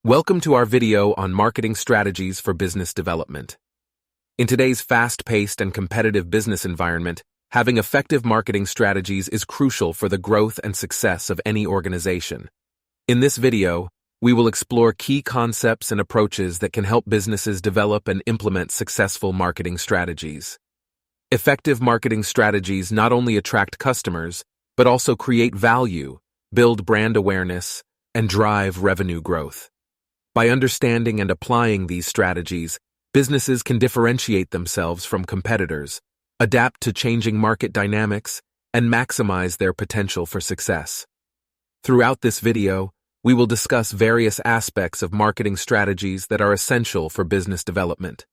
Welcome to our video on marketing strategies for business development. In today's fast-paced and competitive business environment, having effective marketing strategies is crucial for the growth and success of any organization. In this video, we will explore key concepts and approaches that can help businesses develop and implement successful marketing strategies. Effective marketing strategies not only attract customers, but also create value, build brand awareness, and drive revenue growth. By understanding and applying these strategies, businesses can differentiate themselves from competitors, adapt to changing market dynamics, and maximize their potential for success. Throughout this video, we will discuss various aspects of marketing strategies that are essential for business development.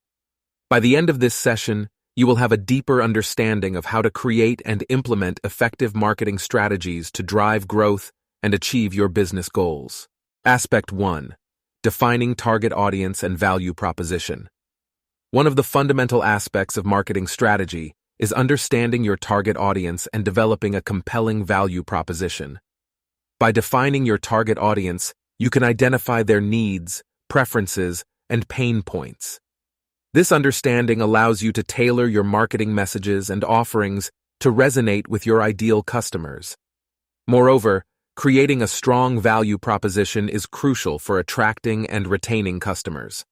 By the end of this session, you will have a deeper understanding of how to create and implement effective marketing strategies to drive growth and achieve your business goals. Aspect 1. Defining target audience and value proposition. One of the fundamental aspects of marketing strategy is understanding your target audience and developing a compelling value proposition. By defining your target audience, you can identify their needs, preferences, and pain points. This understanding allows you to tailor your marketing messages and offerings to resonate with your ideal customers. Moreover, creating a strong value proposition is crucial for attracting and retaining customers.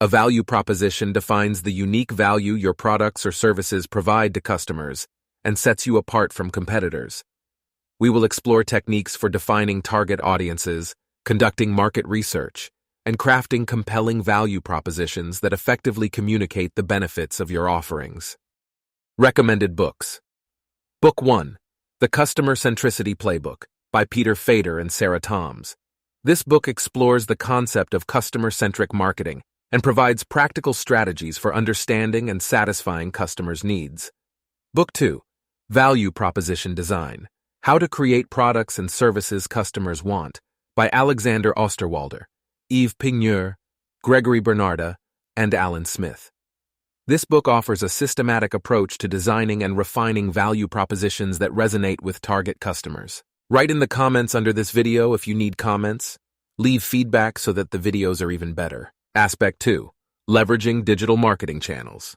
A value proposition defines the unique value your products or services provide to customers and sets you apart from competitors. We will explore techniques for defining target audiences, conducting market research, and crafting compelling value propositions that effectively communicate the benefits of your offerings. Recommended books. Book 1, The Customer Centricity Playbook, by Peter Fader and Sarah Toms. This book explores the concept of customer-centric marketing and provides practical strategies for understanding and satisfying customers' needs. Book 2, Value Proposition Design, How to Create Products and Services Customers Want, by Alexander Osterwalder, Yves Pigneur, Gregory Bernarda, and Alan Smith. This book offers a systematic approach to designing and refining value propositions that resonate with target customers. Write in the comments under this video if you need comments. Leave feedback so that the videos are even better. Aspect 2. Leveraging digital marketing channels.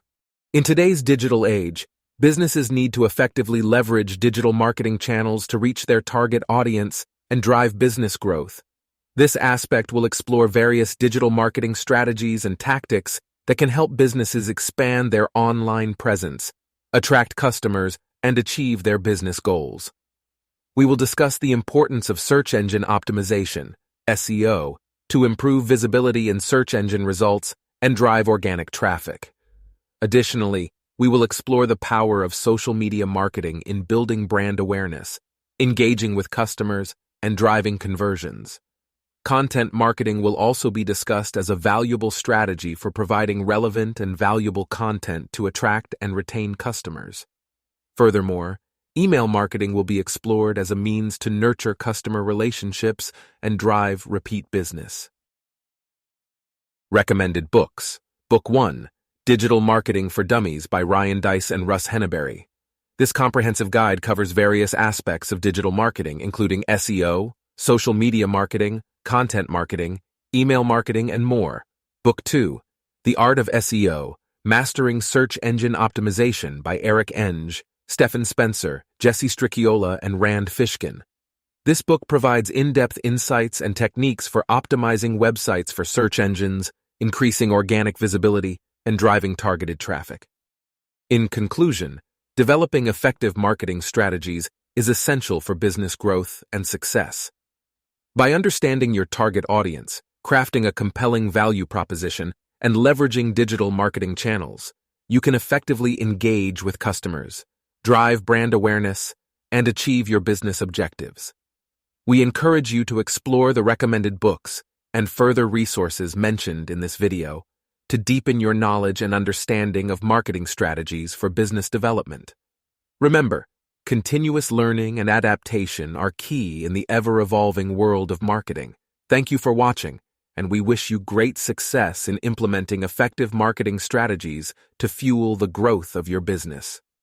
In today's digital age, businesses need to effectively leverage digital marketing channels to reach their target audience and drive business growth. This aspect will explore various digital marketing strategies and tactics that can help businesses expand their online presence, attract customers, and achieve their business goals. We will discuss the importance of search engine optimization, SEO, to improve visibility in search engine results and drive organic traffic. Additionally, we will explore the power of social media marketing in building brand awareness, engaging with customers, and driving conversions. Content marketing will also be discussed as a valuable strategy for providing relevant and valuable content to attract and retain customers. Furthermore, email marketing will be explored as a means to nurture customer relationships and drive repeat business. Recommended books. Book 1, Digital Marketing for Dummies, by Ryan Deiss and Russ Henneberry. This comprehensive guide covers various aspects of digital marketing, including SEO, social media marketing, content marketing, email marketing, and more. Book 2, The Art of SEO, Mastering Search Engine Optimization, by Eric Enge, Stephen Spencer, Jesse Stricchiola, and Rand Fishkin. This book provides in-depth insights and techniques for optimizing websites for search engines, increasing organic visibility, and driving targeted traffic. In conclusion, developing effective marketing strategies is essential for business growth and success. By understanding your target audience, crafting a compelling value proposition, and leveraging digital marketing channels, you can effectively engage with customers, drive brand awareness, and achieve your business objectives. We encourage you to explore the recommended books and further resources mentioned in this video to deepen your knowledge and understanding of marketing strategies for business development. Remember, continuous learning and adaptation are key in the ever-evolving world of marketing. Thank you for watching, and we wish you great success in implementing effective marketing strategies to fuel the growth of your business.